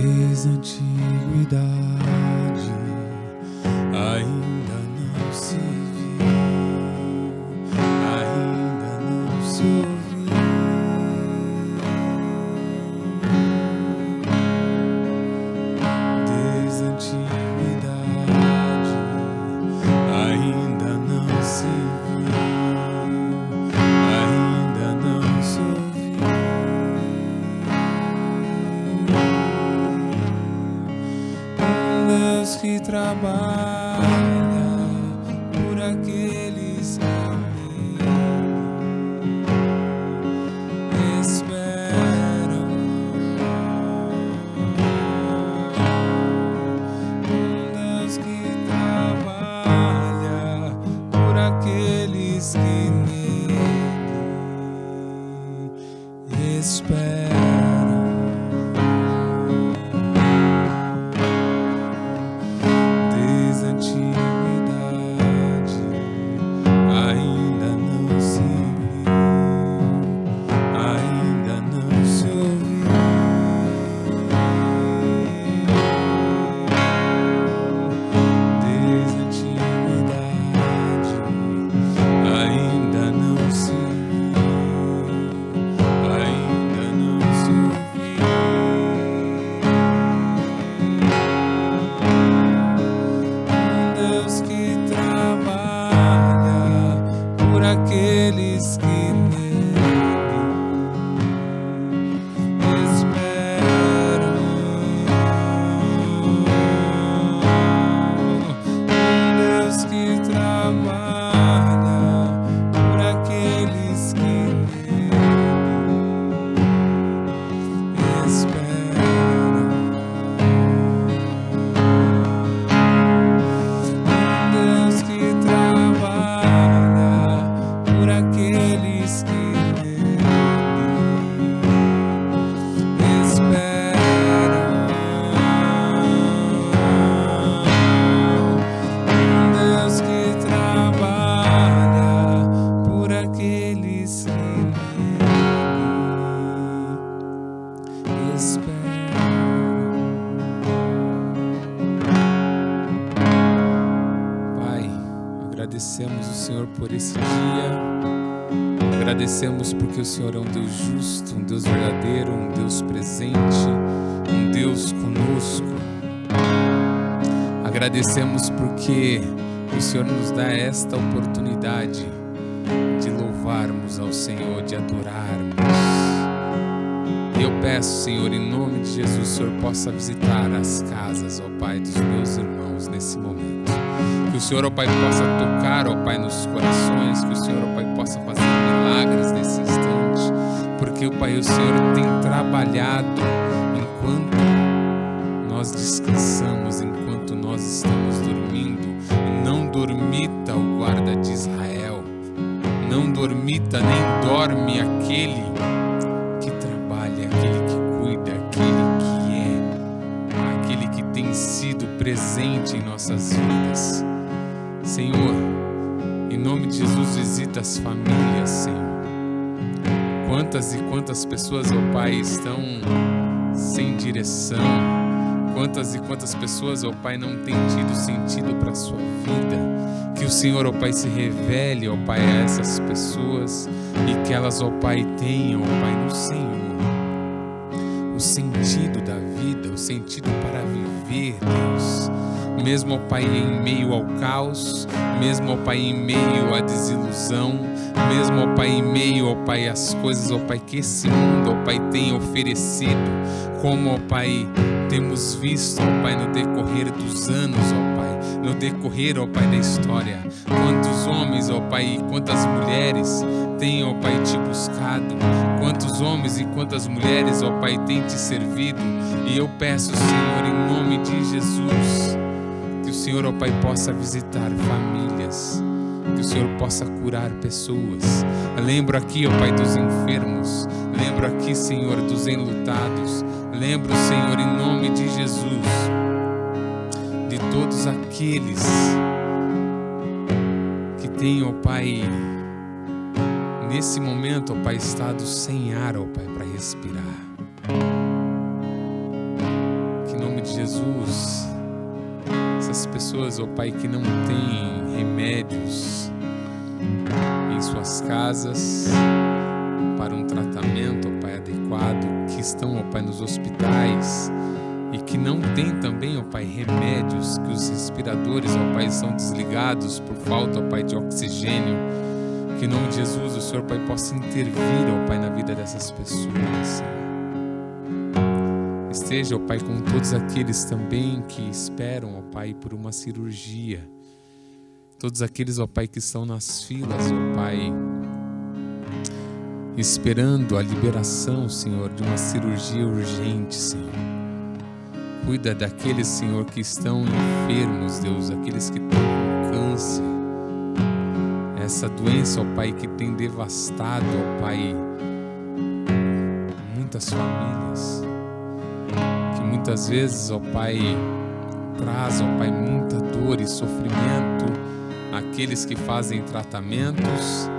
Desde a antiguidade ainda não se viu, ainda não se ouviu. Desde a antiguidade ainda não se viu, ainda não se ouviu. Deus que trabalha por aqueles que nele esperam. Deus que trabalha por aqueles que nele esperam. Aqueles que nele esperam. Deus que trabalha por aqueles que nele esperam. Deus que trabalha por aqueles que nele esperam. Deus que trabalha por aqueles que nele esperam. Pai, agradecemos o Senhor por esse dia. Agradecemos porque o Senhor é um Deus justo, um Deus verdadeiro, um Deus presente, um Deus conosco. Agradecemos porque o Senhor nos dá esta oportunidade de louvarmos ao Senhor, de adorarmos. E eu peço, Senhor, em nome de Jesus, o Senhor possa visitar as casas, ó Pai, dos meus irmãos nesse momento. Que o Senhor, ó Pai, possa tocar, ó Pai, nos corações, que o Senhor, ó Pai, possa fazer milagres nesse instante, porque, ó Pai, o Senhor tem trabalhado enquanto nós descansamos, enquanto nós estamos dormindo. Não dormita o guarda de Israel, não dormita nem dorme aquele que trabalha, aquele que cuida, aquele que tem sido presente em nossas vidas. Senhor, em nome de Jesus, visita as famílias, Senhor. Quantas e quantas pessoas, ó Pai, estão sem direção. Quantas e quantas pessoas, ó Pai, não têm tido sentido para a sua vida. Que o Senhor, ó Pai, se revele, ó Pai, a essas pessoas e que elas, ó Pai, tenham, ó Pai, no Senhor o sentido da vida, o sentido para viver, Deus. Mesmo, ó Pai, em meio ao caos, mesmo, ó Pai, em meio à desilusão, mesmo, ó Pai, em meio, ó Pai, às coisas, ó Pai, que esse mundo, ó Pai, tem oferecido, como, ó Pai, temos visto, ó Pai, no decorrer dos anos, ó Pai, no decorrer, ó Pai, da história. Quantos homens, ó Pai, e quantas mulheres têm, ó Pai, te buscado, quantos homens e quantas mulheres, ó Pai, têm te servido. E eu peço, Senhor, em nome de Jesus, que o Senhor, ó Pai, possa visitar famílias, que o Senhor possa curar pessoas. Lembro aqui, ó Pai, dos enfermos, lembro aqui, Senhor, dos enlutados, lembro, Senhor, em nome de Jesus, de todos aqueles que têm, ó Pai, nesse momento, ó Pai, estado sem ar, ó Pai, para respirar. Jesus, essas pessoas, ó Pai, que não têm remédios em suas casas para um tratamento, ó Pai, adequado, que estão, ó Pai, nos hospitais e que não têm também, ó Pai, remédios, que os respiradores, ó Pai, são desligados por falta, ó Pai, de oxigênio. Que em nome de Jesus o Senhor, Pai, possa intervir, ó Pai, na vida dessas pessoas, Senhor. Esteja, ó Pai, com todos aqueles também que esperam, ó Pai, por uma cirurgia. Todos aqueles, ó Pai, que estão nas filas, ó Pai, esperando a liberação, Senhor, de uma cirurgia urgente, Senhor. Cuida daqueles, Senhor, que estão enfermos, Deus, aqueles que estão com câncer. Essa doença, ó Pai, que tem devastado, ó Pai, muitas famílias. Que muitas vezes, ó Pai, traz, ó Pai, muita dor e sofrimento àqueles que fazem tratamentos,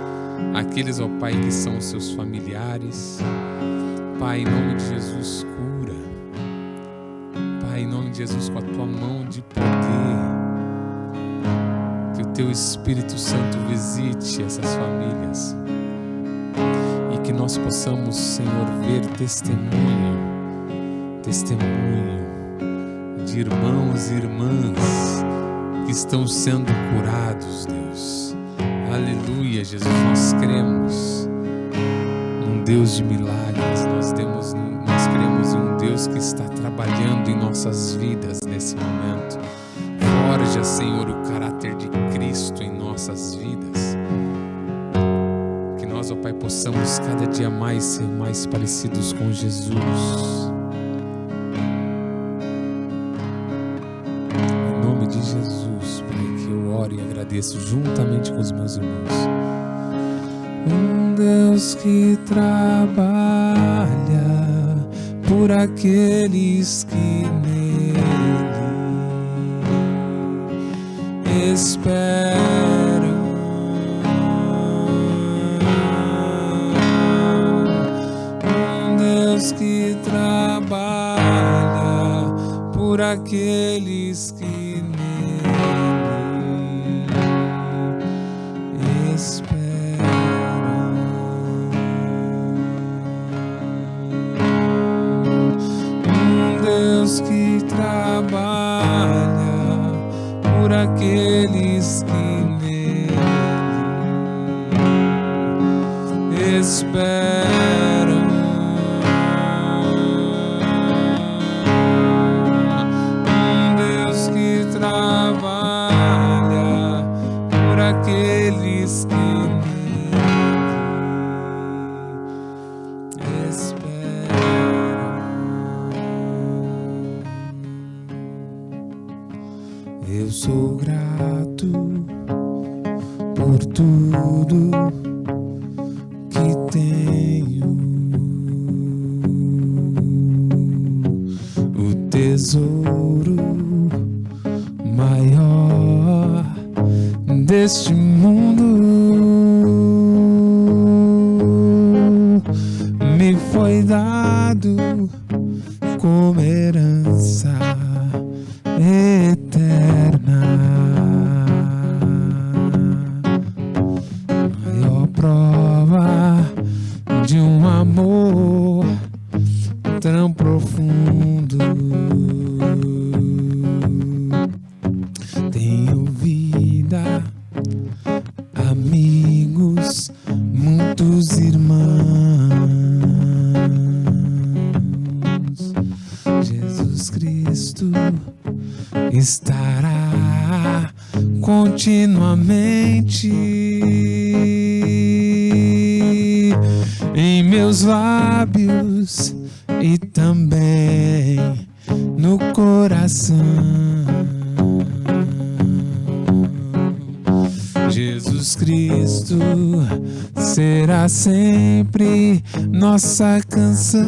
àqueles, ó Pai, que são os seus familiares. Pai, em nome de Jesus, cura. Pai, em nome de Jesus, com a tua mão de poder, que o teu Espírito Santo visite essas famílias e que nós possamos, Senhor, ver testemunho de irmãos e irmãs que estão sendo curados, Deus. Aleluia, Jesus, nós cremos num Deus de milagres, nós cremos em um Deus que está trabalhando em nossas vidas nesse momento. Forja, Senhor, o caráter de Cristo em nossas vidas. Que nós, ó Pai, possamos cada dia mais ser mais parecidos com Jesus. Em nome de Jesus, Pai, que eu oro e agradeço juntamente com os meus irmãos. Um Deus que trabalha por aqueles que nele esperam. Um Deus que trabalha por aqueles que nele esperam. Um Deus que trabalha por aqueles que nele esperam. Um Deus que trabalha por aqueles que nele esperam. Eu sou grato por tudo que tenho. O tesouro maior deste mundo me foi dado como herança eterna. Maior prova de um amor tão profundo. Tenho vida, amigos, muitos irmãos. Jesus Cristo estará continuamente em meus lábios e também no coração. Jesus Cristo será sempre nossa canção.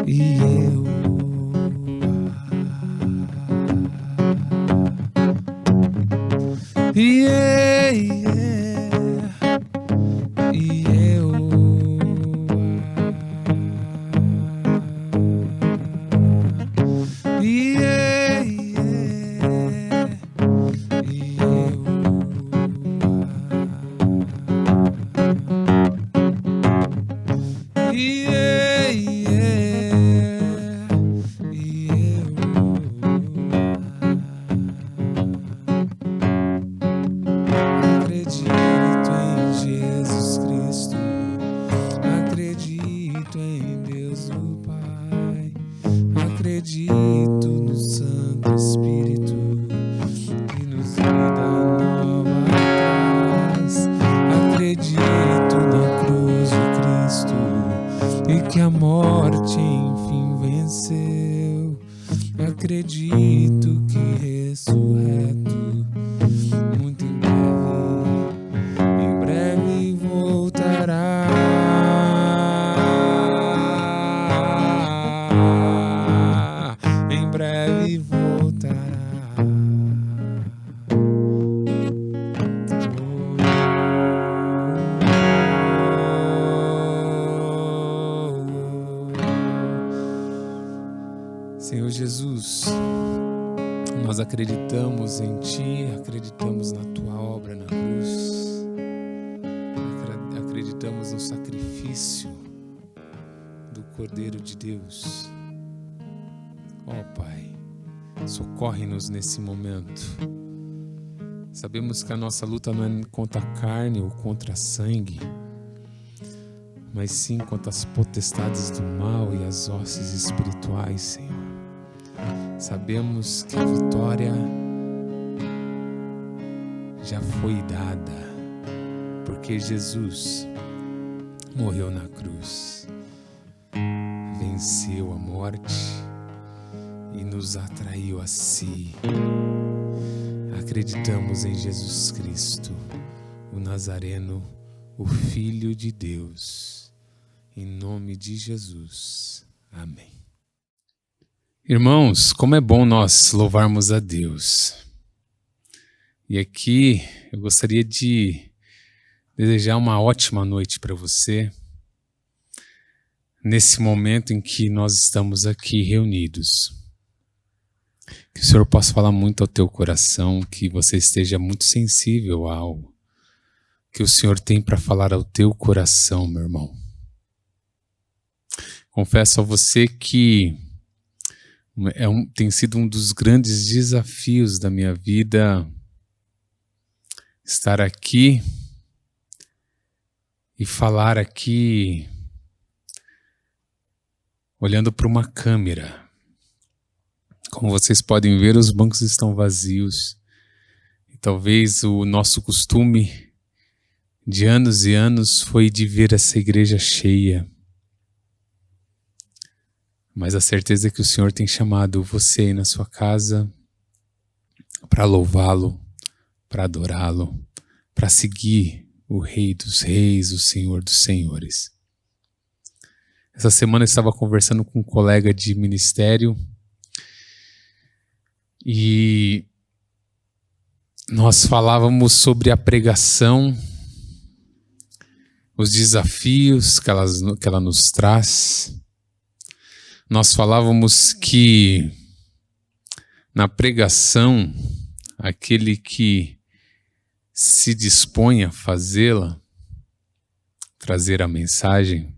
E eu acreditamos em Ti, acreditamos na Tua obra na cruz, acreditamos no sacrifício do Cordeiro de Deus. Ó Pai, socorre-nos nesse momento. Sabemos que a nossa luta não é contra a carne ou contra sangue, mas sim contra as potestades do mal e as hostes espirituais, Senhor. Sabemos que a vitória já foi dada, porque Jesus morreu na cruz, venceu a morte e nos atraiu a si. Acreditamos em Jesus Cristo, o Nazareno, o Filho de Deus. Em nome de Jesus. Amém. Irmãos, como é bom nós louvarmos a Deus. E aqui eu gostaria de desejar uma ótima noite para você, nesse momento em que nós estamos aqui reunidos. Que o Senhor possa falar muito ao teu coração, que você esteja muito sensível ao que o Senhor tem para falar ao teu coração, meu irmão. Confesso a você que tem sido um dos grandes desafios da minha vida estar aqui e falar aqui olhando para uma câmera. Como vocês podem ver, os bancos estão vazios. E talvez o nosso costume de anos e anos foi de ver essa igreja cheia. Mas a certeza é que o Senhor tem chamado você aí na sua casa para louvá-lo, para adorá-lo, para seguir o Rei dos Reis, o Senhor dos Senhores. Essa semana eu estava conversando com um colega de ministério e nós falávamos sobre a pregação, os desafios que ela nos traz. Nós falávamos que na pregação, aquele que se dispõe a fazê-la, trazer a mensagem,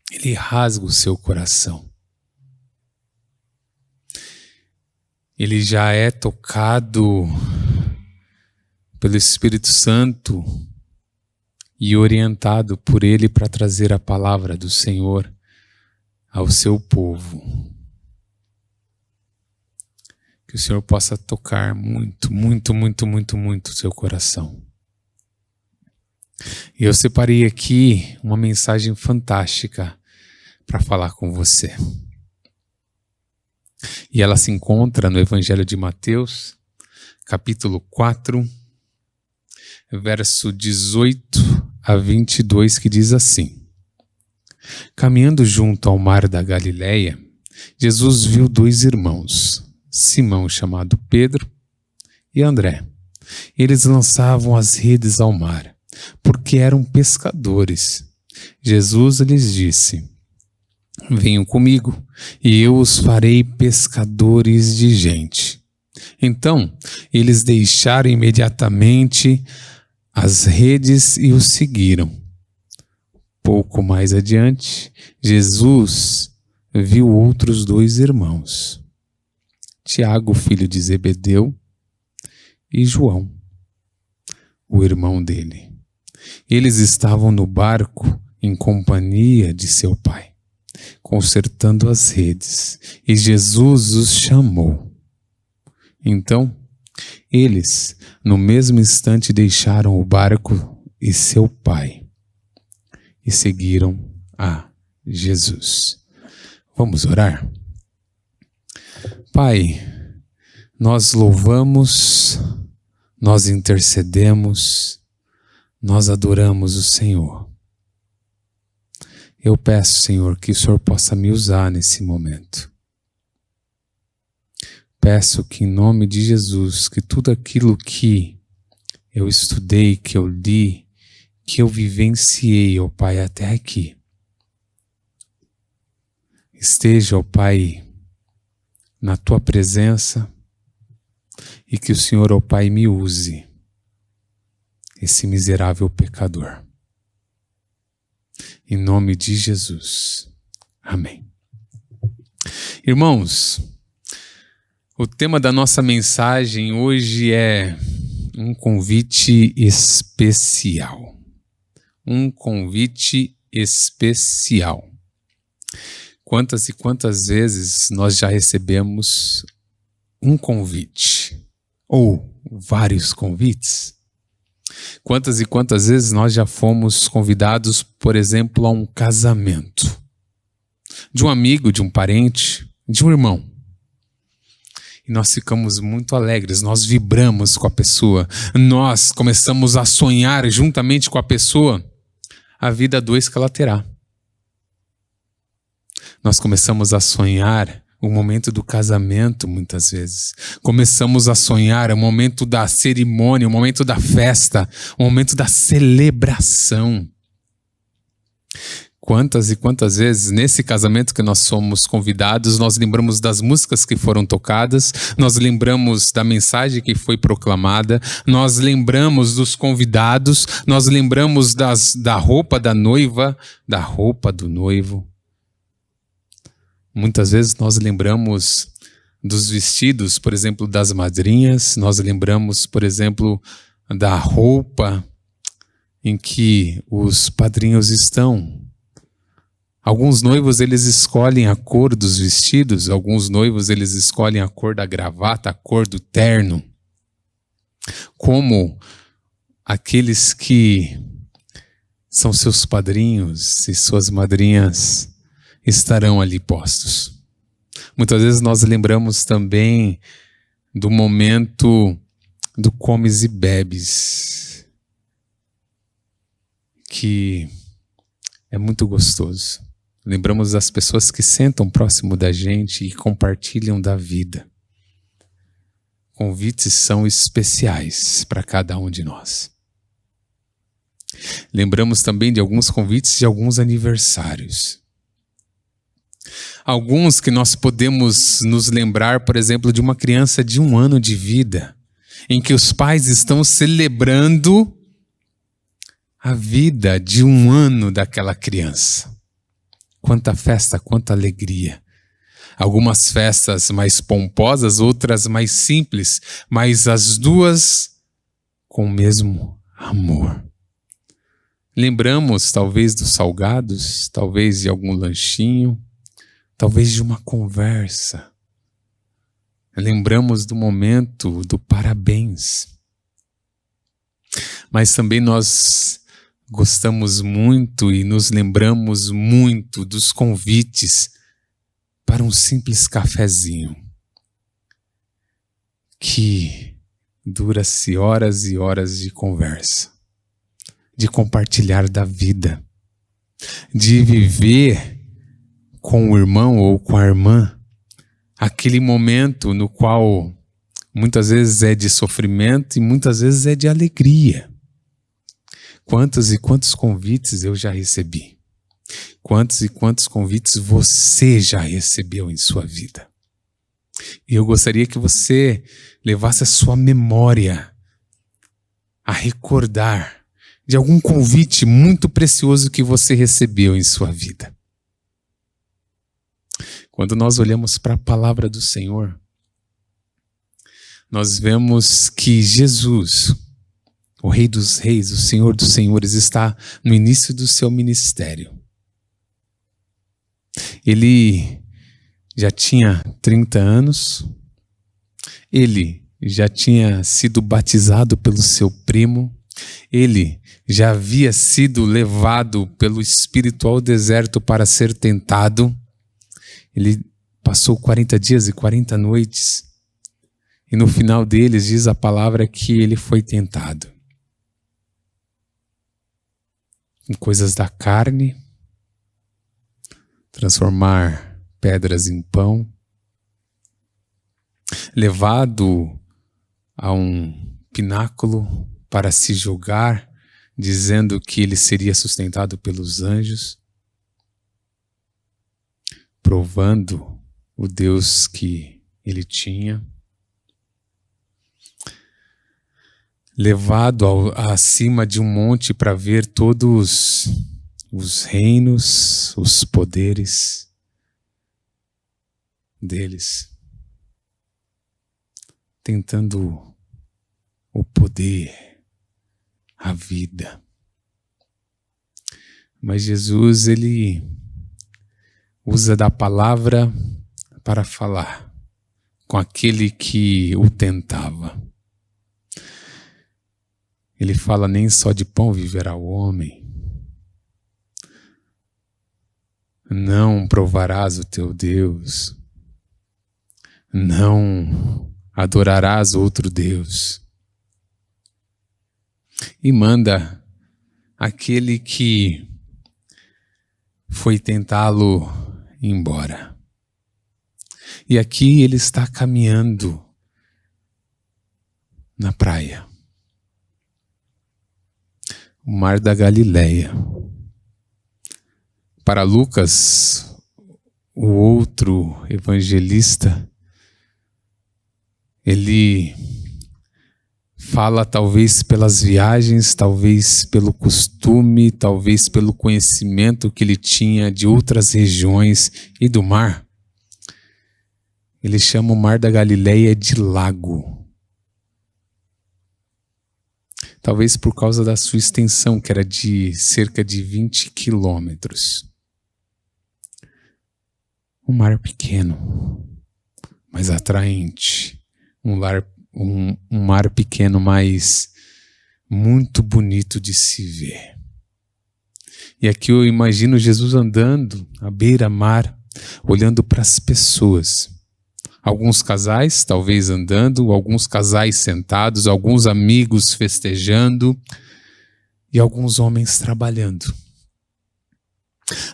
ele rasga o seu coração. Ele já é tocado pelo Espírito Santo e orientado por Ele para trazer a palavra do Senhor ao seu povo. Que o Senhor possa tocar muito, muito, muito, muito, muito o seu coração. E eu separei aqui uma mensagem fantástica para falar com você. E ela se encontra no Evangelho de Mateus, capítulo 4, verso 18 a 22, que diz assim: Caminhando junto ao mar da Galileia, Jesus viu dois irmãos, Simão, chamado Pedro, e André. Eles lançavam as redes ao mar, porque eram pescadores. Jesus lhes disse: Venham comigo, e eu os farei pescadores de gente. Então, eles deixaram imediatamente as redes e os seguiram. Pouco mais adiante, Jesus viu outros dois irmãos, Tiago, filho de Zebedeu, e João, o irmão dele. Eles estavam no barco em companhia de seu pai, consertando as redes, e Jesus os chamou. Então, eles, no mesmo instante, deixaram o barco e seu pai e seguiram a Jesus. Vamos orar? Pai, nós louvamos, nós intercedemos, nós adoramos o Senhor. Eu peço, Senhor, que o Senhor possa me usar nesse momento. Peço que, em nome de Jesus, que tudo aquilo que eu estudei, que eu li, que eu vivenciei, ó Pai, até aqui, esteja, ó Pai, na Tua presença, e que o Senhor, ó Pai, me use, esse miserável pecador. Em nome de Jesus. Amém. Irmãos, o tema da nossa mensagem hoje é um convite especial. Um convite especial. Quantas e quantas vezes nós já recebemos um convite ou vários convites? Quantas e quantas vezes nós já fomos convidados, por exemplo, a um casamento de um amigo, de um parente, de um irmão. E nós ficamos muito alegres, nós vibramos com a pessoa, nós começamos a sonhar juntamente com a pessoa a vida a dois que ela terá. Nós começamos a sonhar o momento do casamento, muitas vezes. Começamos a sonhar o momento da cerimônia, o momento da festa, o momento da celebração. Quantas e quantas vezes, nesse casamento que nós somos convidados, nós lembramos das músicas que foram tocadas, nós lembramos da mensagem que foi proclamada, nós lembramos dos convidados, nós lembramos da roupa da noiva, da roupa do noivo. Muitas vezes nós lembramos dos vestidos, por exemplo, das madrinhas, nós lembramos, por exemplo, da roupa em que os padrinhos estão. Alguns noivos, eles escolhem a cor dos vestidos, alguns noivos, eles escolhem a cor da gravata, a cor do terno. Como aqueles que são seus padrinhos e suas madrinhas estarão ali postos. Muitas vezes nós lembramos também do momento do comes e bebes, que é muito gostoso. Lembramos das pessoas que sentam próximo da gente e compartilham da vida. Convites são especiais para cada um de nós. Lembramos também de alguns convites de alguns aniversários. Alguns que nós podemos nos lembrar, por exemplo, de uma criança de 1 ano de vida, em que os pais estão celebrando a vida de 1 ano daquela criança. Quanta festa, quanta alegria. Algumas festas mais pomposas, outras mais simples, mas as duas com o mesmo amor. Lembramos talvez dos salgados, talvez de algum lanchinho, talvez de uma conversa. Lembramos do momento do parabéns. Mas também nós gostamos muito e nos lembramos muito dos convites para um simples cafezinho, que dura-se horas e horas de conversa, de compartilhar da vida, de viver com o irmão ou com a irmã aquele momento no qual muitas vezes é de sofrimento e muitas vezes é de alegria. Quantos e quantos convites eu já recebi? Quantos e quantos convites você já recebeu em sua vida? E eu gostaria que você levasse a sua memória a recordar de algum convite muito precioso que você recebeu em sua vida. Quando nós olhamos para a palavra do Senhor, nós vemos que Jesus, o Rei dos Reis, o Senhor dos Senhores, está no início do seu ministério. Ele já tinha 30 anos, ele já tinha sido batizado pelo seu primo, ele já havia sido levado pelo Espírito ao deserto para ser tentado. Ele passou 40 dias e 40 noites, e no final deles diz a palavra que ele foi tentado em coisas da carne, transformar pedras em pão, levado a um pináculo para se julgar, dizendo que ele seria sustentado pelos anjos, provando o Deus que ele tinha. levado acima de um monte para ver todos os reinos, os poderes deles, tentando o poder, a vida. Mas Jesus, ele usa da palavra para falar com aquele que o tentava. Ele fala: nem só de pão viverá o homem. Não provarás o teu Deus. Não adorarás outro Deus. E manda aquele que foi tentá-lo embora. E aqui ele está caminhando na praia. O mar da Galileia. Para Lucas, o outro evangelista, ele fala talvez pelas viagens, talvez pelo costume, talvez pelo conhecimento que ele tinha de outras regiões e do mar. Ele chama o mar da Galileia de lago. Talvez por causa da sua extensão, que era de cerca de 20 quilômetros. Um mar pequeno, mas atraente. Um mar pequeno, mas muito bonito de se ver. E aqui eu imagino Jesus andando à beira-mar, olhando para as pessoas. Alguns casais, talvez andando, alguns casais sentados, alguns amigos festejando e alguns homens trabalhando.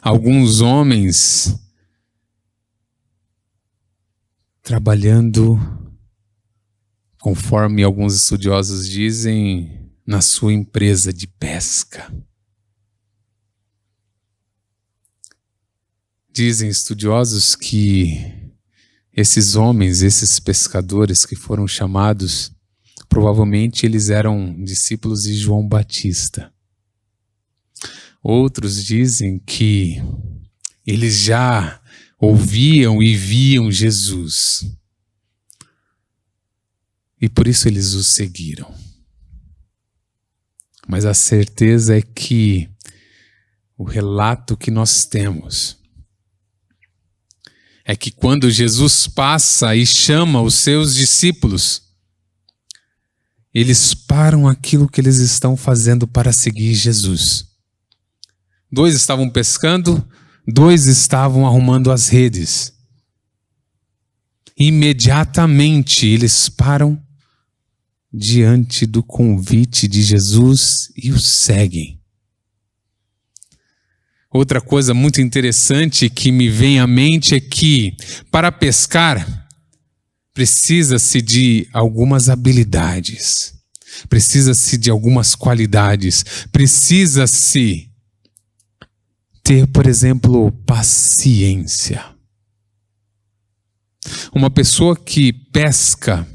Alguns homens trabalhando, conforme alguns estudiosos dizem, na sua empresa de pesca. Dizem estudiosos que esses homens, esses pescadores que foram chamados, provavelmente eles eram discípulos de João Batista. Outros dizem que eles já ouviam e viam Jesus. E por isso eles o seguiram. Mas a certeza é que o relato que nós temos é que quando Jesus passa e chama os seus discípulos, eles param aquilo que eles estão fazendo para seguir Jesus. 2 estavam pescando, 2 estavam arrumando as redes. Imediatamente eles param diante do convite de Jesus e o seguem. Outra coisa muito interessante que me vem à mente é que, para pescar, precisa-se de algumas habilidades, precisa-se de algumas qualidades, precisa-se ter, por exemplo, paciência. Uma pessoa que pesca,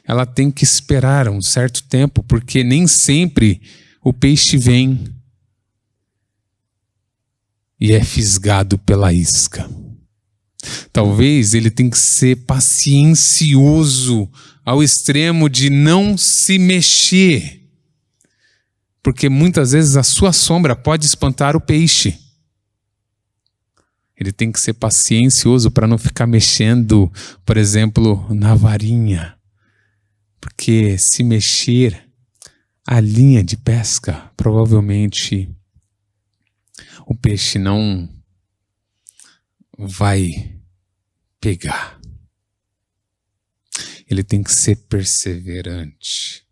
ela tem que esperar um certo tempo, porque nem sempre o peixe vem e é fisgado pela isca. Talvez ele tenha que ser paciencioso ao extremo de não se mexer, porque muitas vezes a sua sombra pode espantar o peixe. Ele tem que ser paciencioso para não ficar mexendo, por exemplo, na varinha, porque se mexer a linha de pesca, provavelmente o peixe não vai pegar. Ele tem que ser perseverante.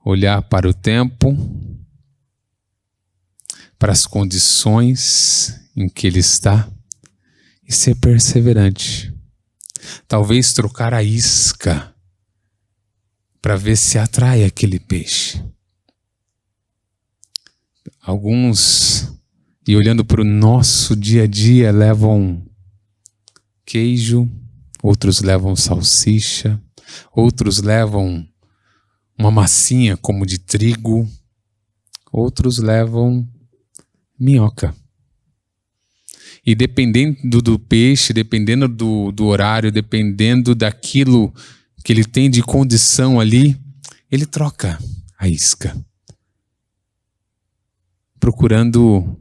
Olhar para o tempo, para as condições em que ele está e ser perseverante. Talvez trocar a isca para ver se atrai aquele peixe. Alguns, e olhando para o nosso dia a dia, levam queijo, outros levam salsicha, outros levam uma massinha como de trigo, outros levam minhoca. E dependendo do peixe, dependendo do horário, dependendo daquilo que ele tem de condição ali, ele troca a isca, procurando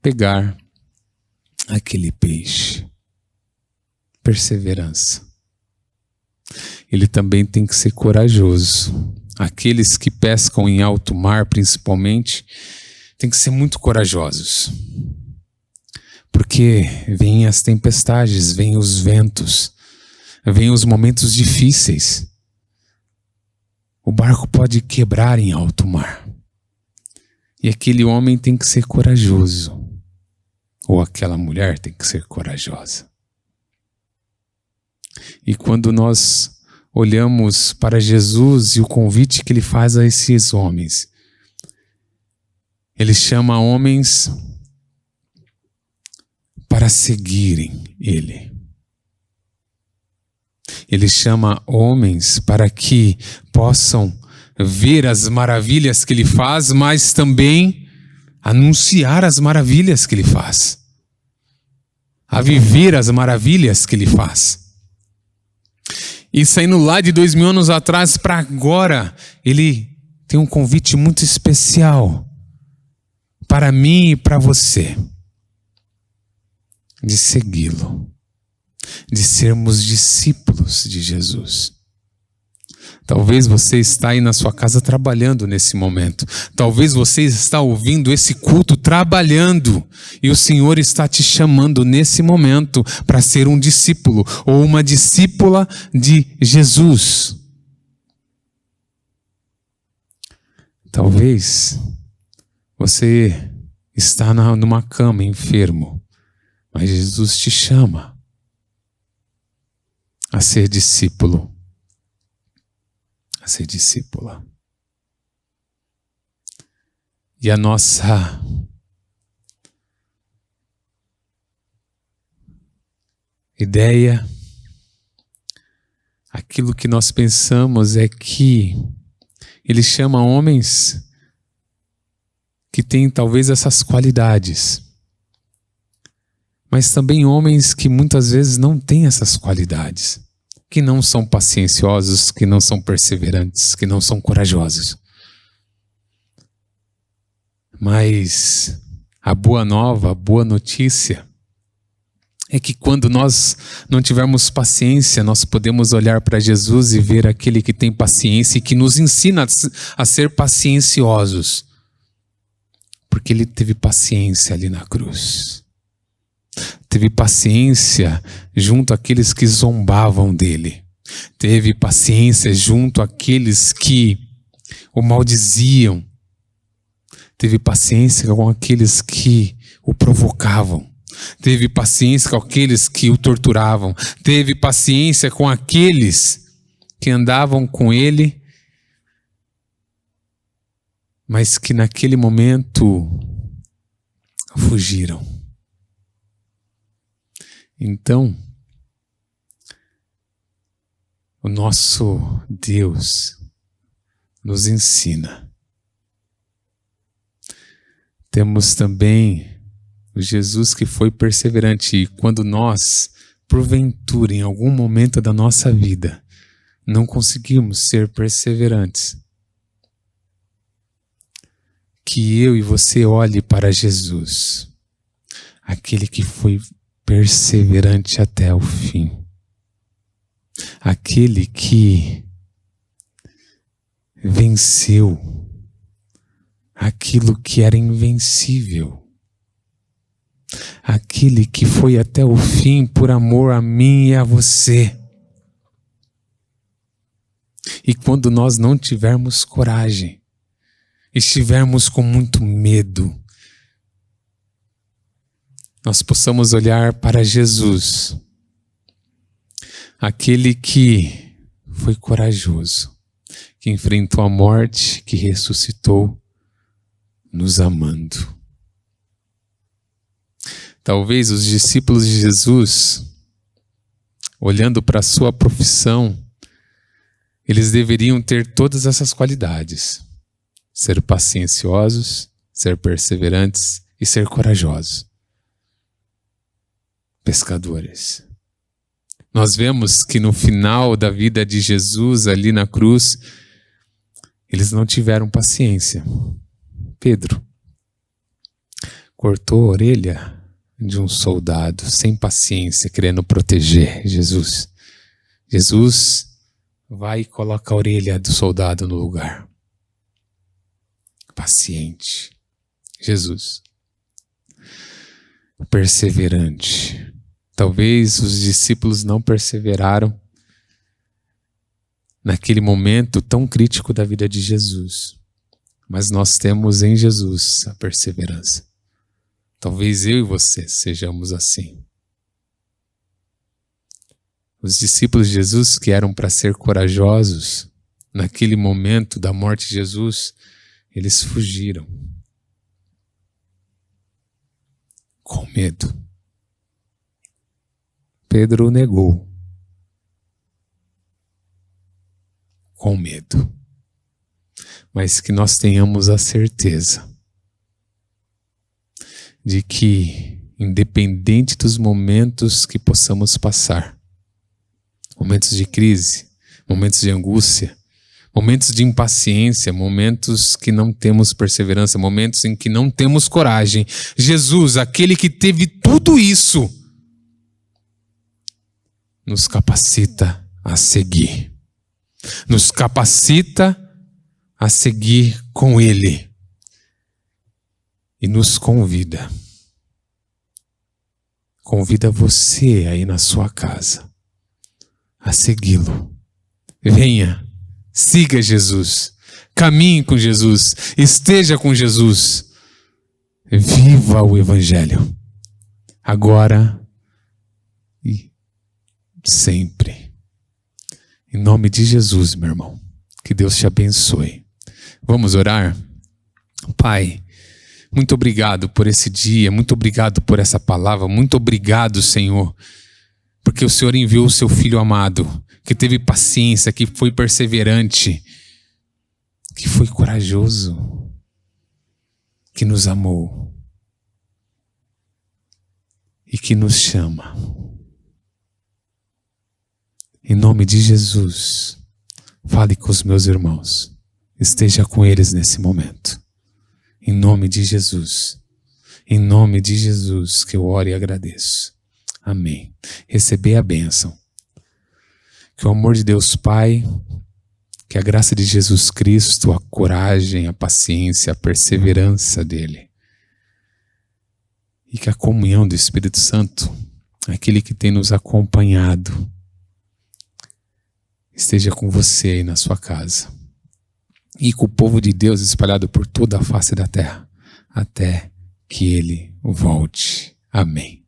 pegar aquele peixe. Perseverança. Ele também tem que ser corajoso. Aqueles que pescam em alto mar, principalmente, tem que ser muito corajosos. Porque vêm as tempestades, vêm os ventos, vêm os momentos difíceis. O barco pode quebrar em alto mar. E aquele homem tem que ser corajoso. Ou aquela mulher tem que ser corajosa. E quando nós olhamos para Jesus e o convite que ele faz a esses homens, ele chama homens para seguirem ele. Ele chama homens para que possam ver as maravilhas que ele faz, mas também anunciar as maravilhas que ele faz. A viver as maravilhas que ele faz. E saindo lá de 2000 anos atrás para agora, ele tem um convite muito especial para mim e para você. De segui-lo, de sermos discípulos de Jesus. Talvez você está aí na sua casa trabalhando nesse momento. Talvez você está ouvindo esse culto trabalhando. E o Senhor está te chamando nesse momento para ser um discípulo ou uma discípula de Jesus. Talvez você está numa cama enfermo. Mas Jesus te chama a ser discípulo, a ser discípula. E a nossa ideia, aquilo que nós pensamos é que ele chama homens que têm talvez essas qualidades. Mas também homens que muitas vezes não têm essas qualidades, que não são pacienciosos, que não são perseverantes, que não são corajosos. Mas a boa nova, a boa notícia é que quando nós não tivermos paciência, nós podemos olhar para Jesus e ver aquele que tem paciência e que nos ensina a ser pacienciosos. Porque ele teve paciência ali na cruz. Teve paciência junto àqueles que zombavam dele. Teve paciência junto àqueles que o maldiziam. Teve paciência com aqueles que o provocavam. Teve paciência com aqueles que o torturavam. Teve paciência com aqueles que andavam com ele, mas que naquele momento fugiram. Então, o nosso Deus nos ensina. Temos também o Jesus que foi perseverante. E quando nós, porventura, em algum momento da nossa vida, não conseguimos ser perseverantes, que eu e você olhe para Jesus, aquele que foi perseverante até o fim. Aquele que venceu aquilo que era invencível. Aquele que foi até o fim por amor a mim e a você. E quando nós não tivermos coragem, estivermos com muito medo, nós possamos olhar para Jesus, aquele que foi corajoso, que enfrentou a morte, que ressuscitou, nos amando. Talvez os discípulos de Jesus, olhando para a sua profissão, eles deveriam ter todas essas qualidades: ser pacienciosos, ser perseverantes e ser corajosos. Pescadores. Nós vemos que no final da vida de Jesus, ali na cruz, eles não tiveram paciência. Pedro cortou a orelha de um soldado sem paciência, querendo proteger Jesus. Jesus vai e coloca a orelha do soldado no lugar. Paciente. Jesus. Perseverante. Talvez os discípulos não perseveraram naquele momento tão crítico da vida de Jesus. Mas nós temos em Jesus a perseverança. Talvez eu e você sejamos assim. Os discípulos de Jesus, que eram para ser corajosos, naquele momento da morte de Jesus, eles fugiram. Com medo. Pedro o negou. Com medo. Mas que nós tenhamos a certeza de que, independente dos momentos que possamos passar, momentos de crise, momentos de angústia, momentos de impaciência, momentos que não temos perseverança, momentos em que não temos coragem, Jesus, aquele que teve tudo isso, nos capacita a seguir. Nos capacita a seguir com Ele. E nos convida. Convida você aí na sua casa a segui-lo. Venha, siga Jesus, caminhe com Jesus, esteja com Jesus. Viva o Evangelho. Agora e sempre. Em nome de Jesus, meu irmão. Que Deus te abençoe. Vamos orar? Pai, muito obrigado por esse dia, muito obrigado por essa palavra, muito obrigado, Senhor, porque o Senhor enviou o seu Filho amado, que teve paciência, que foi perseverante, que foi corajoso, que nos amou e que nos chama. Em nome de Jesus, fale com os meus irmãos, esteja com eles nesse momento. Em nome de Jesus. Em nome de Jesus que eu oro e agradeço. Amém. Receber a bênção. Que o amor de Deus Pai, que a graça de Jesus Cristo, a coragem, a paciência, a perseverança dele, e que a comunhão do Espírito Santo, aquele que tem nos acompanhado, esteja com você aí na sua casa. E com o povo de Deus espalhado por toda a face da terra, até que Ele volte. Amém.